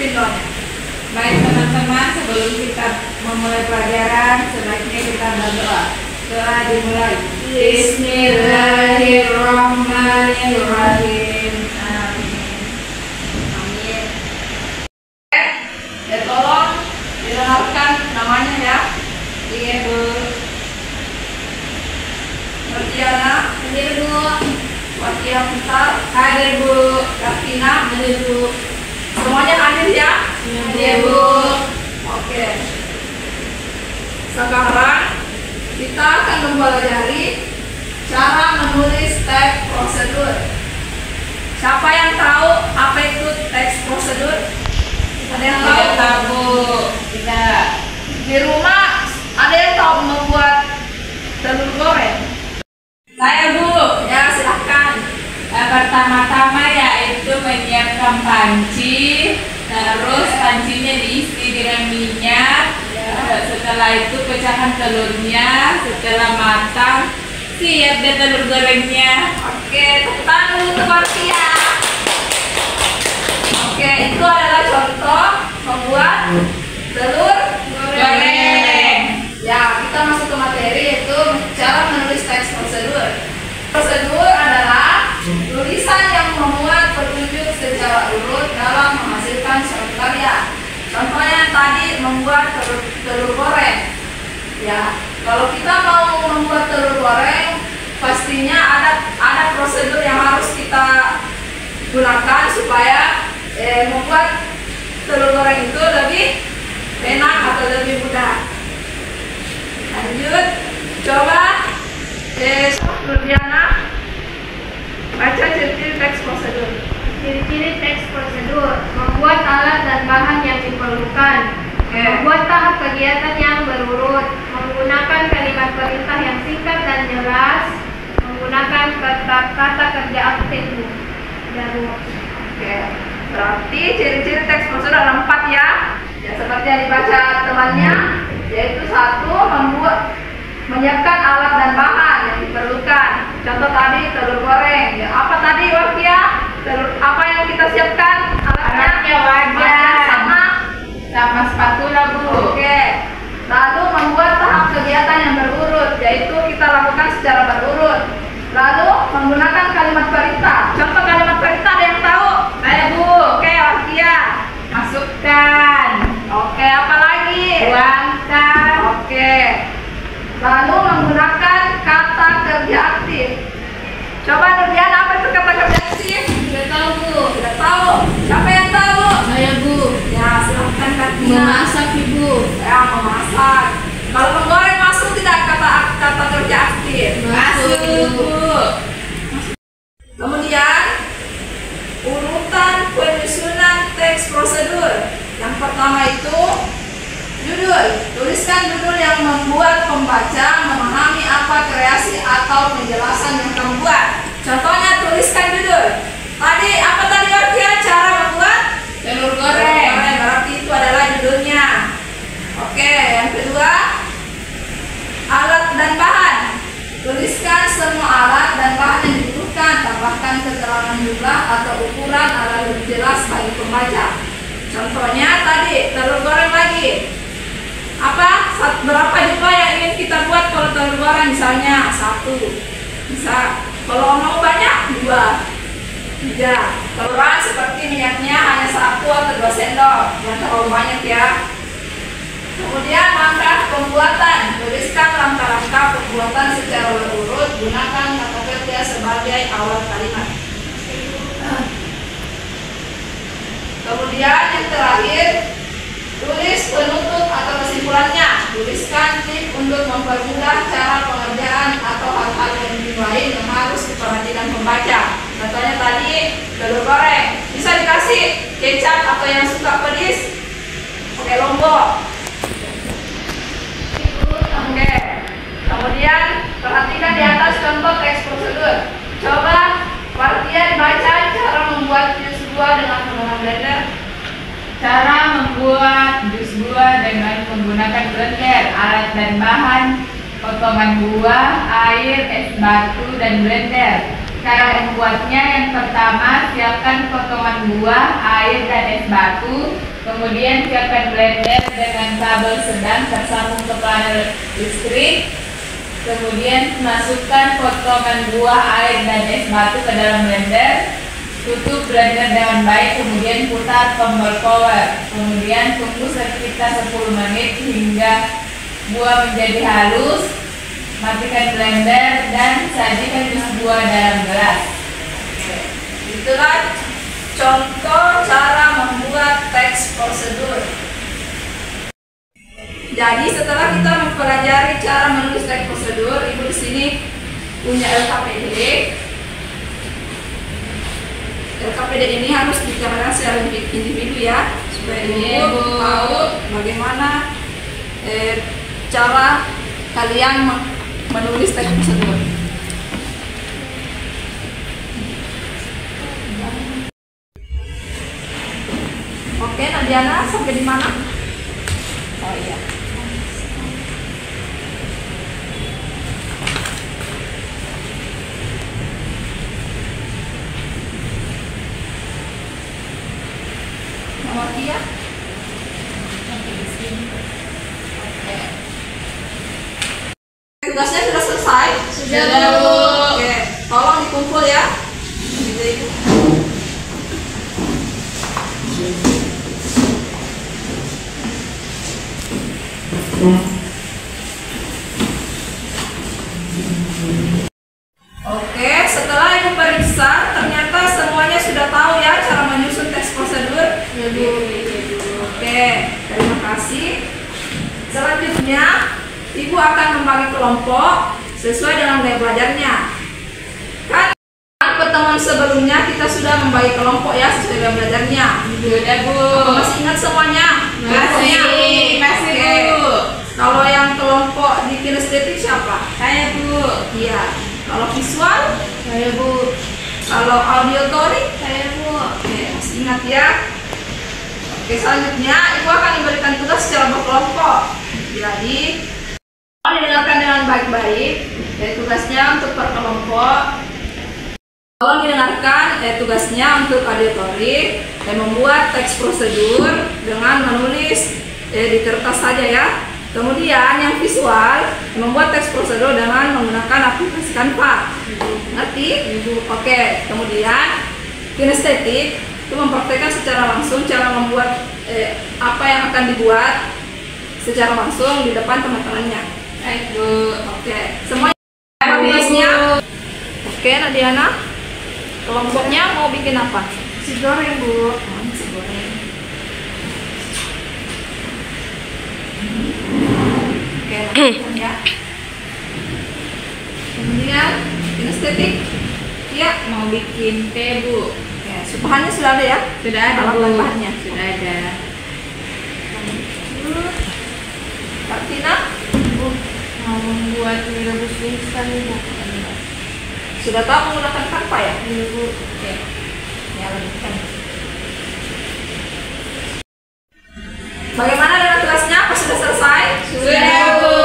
videonya. Baik teman-teman, sebelum kita memulai pelajaran, sebaiknya kita berdoa. Doa dimulai. Bismillahirrahmanirrahim. Amin. Amin. Ya tolong didengarkan namanya ya. Iya Bu. Nurdiana, Hadir Bu. Watia Pintar, Hadir Bu. Kartina, Hadir Bu. semuanya hadir ya. Iya Bu. Oke. Sekarang kita akan mempelajari cara menulis teks prosedur. Siapa yang tahu apa itu teks prosedur? Ada yang tahu? Tidak tahu Bu. Tidak. Di rumah ada yang tahu membuat telur goreng? Saya Bu. Ya silahkan. Yang pertama-tama yaitu menyiapkan panci, terus pancinya diisi dengan minyak. Setelah itu pecahkan telurnya, setelah matang siap deh telur gorengnya. Oke, tepuk tangan dulu untuk Martia. Oke, itu adalah contoh membuat telur Goreng. Ya, kita masuk ke materi yaitu cara menulis teks prosedur. Prosedur adalah tulisan yang memuat petunjuk secara urut dalam menghasilkan suatu karya. Contohnya tadi membuat telur goreng. Ya, kalau kita mau membuat telur goreng, pastinya ada prosedur yang harus kita gunakan supaya membuat telur goreng itu lebih enak atau lebih mudah. Lanjut, coba Nurdiana baca ciri-ciri teks prosedur. Ciri-ciri teks prosedur: membuat alat dan bahan yang diperlukan, membuat tahap kegiatan yang berurut, menggunakan kalimat perintah yang singkat dan jelas, menggunakan kata kerja aktif. Oke, berarti ciri-ciri teks prosedur ada 4 ya. Ya seperti yang dibaca temannya, yaitu 1, menyiapkan alat dan bahan yang diperlukan. Contoh tadi telur goreng. Ya, apa tadi Wakia? Telur apa yang kita siapkan? Alatnya wajan sama spatula Bu. Oke. Lalu membuat tahap kegiatan yang berurut, yaitu kita lakukan secara berurut. Lalu menggunakan kalimat perintah. Contoh kalimat perintah ada yang tahu? Saya Bu. Oke, Wakia. Masukkan. Oke, apa lagi? Tuangkan. Oke. Lalu menggunakan kata kerja aktif. Coba Nurdiana, apa itu kata kerja aktif? Sudah tahu Bu. Sudah tahu. Siapa yang tahu? Saya Bu. Ya, silahkan Kartina. Memasak Ibu. Ya, memasak. Kalau menggoreng masuk tidak kata kerja aktif? Masuk Bu. Kemudian urutan penyusunan teks prosedur. Yang pertama itu judul. Tuliskan judul yang membuat pembaca memahami apa kreasi atau penjelasan yang kamu buat. Contohnya tuliskan judul. Tadi apa tadi Wakia? Cara membuat Telur goreng. Berarti itu adalah judulnya. Oke, yang kedua alat dan bahan. Tuliskan semua alat dan bahan yang dibutuhkan. Tambahkan keterangan jumlah atau ukuran agar lebih jelas bagi pembaca. Contohnya tadi telur goreng lagi. Berapa jumlah yang ingin kita buat kalau telur goreng? Misalnya 1. Bisa. Kalau mau banyak 2, 3. Teluran seperti minyaknya hanya 1 atau 2 sendok. Jangan terlalu banyak ya. Kemudian langkah pembuatan. Tuliskan langkah-langkah pembuatan secara berurut. Gunakan kata kerja sebagai awal kalimat. Kemudian yang terakhir, tulis penutup atau kesimpulannya. Tuliskan tip untuk mempermudah cara pengerjaan atau hal-hal yang lain yang harus diperhatikan pembaca. Contohnya tadi telur goreng. Bisa dikasih kecap atau yang suka pedas pakai lombok. Oke. Kemudian perhatikan di atas contoh teks prosedur. Coba Wakia dibaca cara membuat jus buah dengan menggunakan blender. Cara membuat jus buah dengan menggunakan blender. Alat dan bahan: potongan buah, air, es batu, dan blender. Cara membuatnya: yang pertama, siapkan potongan buah, air, dan es batu. Kemudian siapkan blender dengan kabel sedang tersambung ke panel listrik. Kemudian masukkan potongan buah, air, dan es batu ke dalam blender. Tutup blender dengan baik, kemudian putar tombol power. Kemudian tunggu sekitar 10 menit hingga buah menjadi halus. Matikan blender dan sajikan jus buah dalam gelas. Itulah contoh cara membuat teks prosedur. Jadi setelah kita mempelajari cara menulis teks prosedur, Ibu di sini punya LKPD. LKPD ini harus dikerjakan secara individu ya, supaya Ibu tahu bagaimana cara kalian menulis teks prosedur. Oke, Nadiana sampai di mana? Oh iya. Nomor 3. Oke. Tugasnya sudah selesai? Sudah, Bu. Oke, tolong dikumpul ya. Gitu, Ibu. Oke, setelah Ibu periksa, ternyata semuanya sudah tahu ya cara menyusun teks prosedur. Ya, Bu. Oke, terima kasih. Selanjutnya, Ibu akan membagi kelompok sesuai dengan gaya belajarnya. Kan pertemuan sebelumnya kita sudah membagi kelompok ya sesuai gaya belajarnya. Sudah, Bu. Masih ingat semuanya? Masih, Oke. Bu. Kalau yang kelompok di kinestetik siapa? Saya, Bu. Iya. Kalau visual? Saya, Bu. Kalau auditory? Saya, Bu. Oke, masih ingat ya? Oke, selanjutnya Ibu akan memberikan tugas secara berkelompok. Jadi, tolong didengarkan dengan baik-baik. Tugasnya untuk per kelompok. Tolong didengarkan tugasnya untuk auditory dan membuat teks prosedur dengan menulis di kertas saja ya. Kemudian yang visual membuat teks prosedur dengan menggunakan aplikasi Canva. Ngerti? Oke. Kemudian kinestetik itu mempraktekkan secara langsung cara membuat apa yang akan dibuat secara langsung di depan teman-temannya. Baik, Bu. Oke. Semuanya tugasnya. Oke, Nadiana. Kelompoknya mau bikin apa? Si goreng, Bu. Nasi goreng. Oke, ya. Kemudian kinestetik. Iya. Mau bikin teh, Bu. Oke, bahannya sudah ada ya? Sudah ada, Alat Bu. dan bahannya. Sudah ada. Kak Tina, Mau membuat mie rebus instan, Bu. sudah tahu menggunakan Canva ya? Iya, Bu. Oke. Ya, lanjutkan. Bagaimana dengan tugasnya? Apa sudah selesai? Sudah, Bu.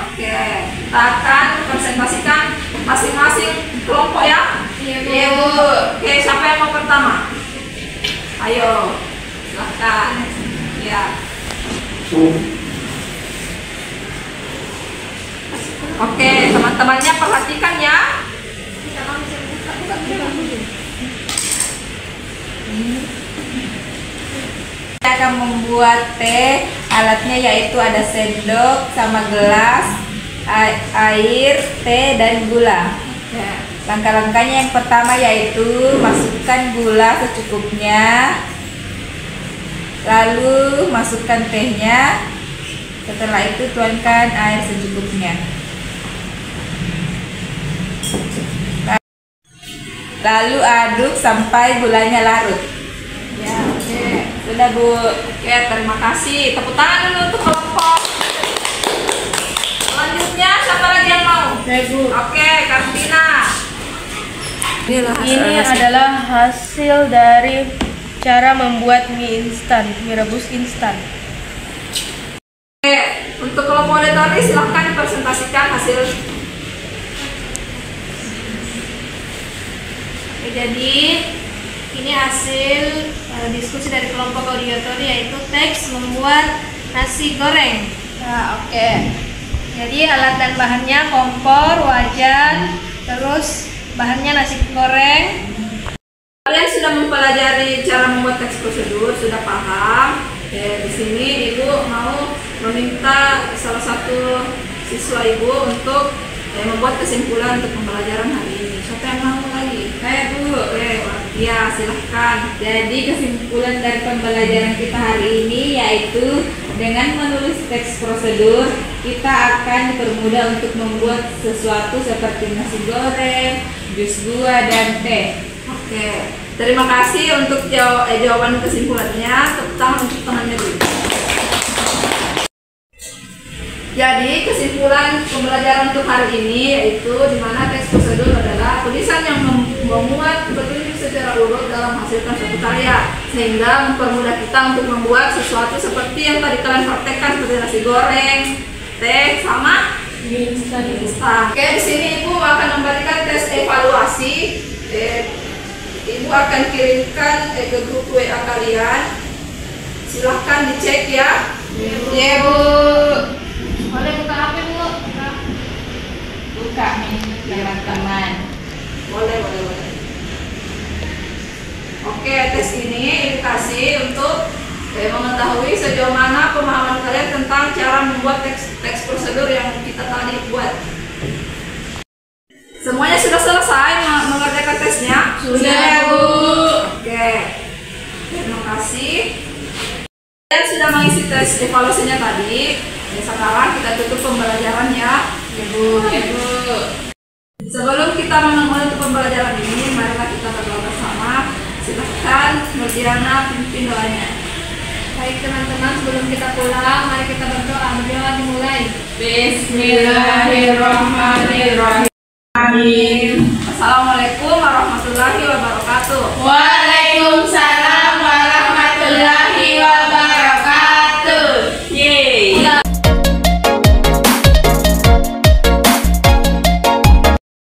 Oke. Kita akan presentasikan masing-masing kelompok ya? Iya, Bu. Oke, siapa yang mau pertama? Ayo, silakan. Ya. Oke, teman-temannya perhatikan ya. Kita akan membuat teh. Alatnya yaitu ada sendok sama gelas, air, teh, dan gula. Ya. Langkah-langkahnya yang pertama yaitu masukkan gula secukupnya, lalu masukkan tehnya. Setelah itu tuangkan air secukupnya, lalu aduk sampai gulanya larut. Ya, oke. Sudah, Bu. Oke, terima kasih. Tepuk tangan dulu untuk kelompok. Selanjutnya siapa lagi yang mau? Saya, Bu. Oke, Kartina. Ini adalah hasil dari cara membuat mie instan, mie rebus instan. Oke, untuk kelompok auditory silahkan dipresentasikan hasil. Oke, jadi ini hasil diskusi dari kelompok auditori, yaitu teks membuat nasi goreng. Nah, oke. Jadi alat dan bahannya kompor, wajan, terus bahannya nasi goreng. Kalian sudah mempelajari cara membuat teks prosedur, sudah paham. Di sini Ibu mau meminta salah satu siswa Ibu untuk membuat kesimpulan untuk pembelajaran hari ini. Siapa yang mau lagi? Saya Bu. Ya, silahkan. Jadi kesimpulan dari pembelajaran kita hari ini yaitu dengan menulis teks prosedur kita akan dipermudah untuk membuat sesuatu seperti nasi goreng, jus buah, dan teh. Oke, terima kasih untuk jawaban kesimpulannya. Tepuk tangan untuk temannya dulu. Jadi kesimpulan pembelajaran untuk hari ini yaitu di mana teks prosedur adalah tulisan yang memuat petunjuk secara urut dalam menghasilkan suatu karya, sehingga mempermudah kita untuk membuat sesuatu seperti yang tadi kalian praktekkan, seperti nasi goreng, teh, sama instan. Oke, di sini Ibu akan memberikan tes evaluasi. Ibu akan kirimkan ke grup WA kalian. Silahkan dicek ya. Ya Bu. Boleh buka HP Bu? Buka nih teman-teman. Boleh. Oke, tes ini dikasih untuk mengetahui sejauh mana pemahaman kalian tentang cara membuat teks prosedur yang kita tadi buat. Semuanya sudah selesai mengerjakan tesnya? Sudah Bu. Oke, terima kasih. Kalian sudah mengisi tes evaluasinya tadi. Sekarang kita tutup pembelajarannya, ya Bu. Sebelum kita menutup pembelajaran ini, marilah kita berdoa bersama. Silahkan Nurdiana pimpin doanya. Baik teman-teman, sebelum kita pulang, mari kita berdoa. Berdoa dimulai. Bismillahirrahmanirrahim.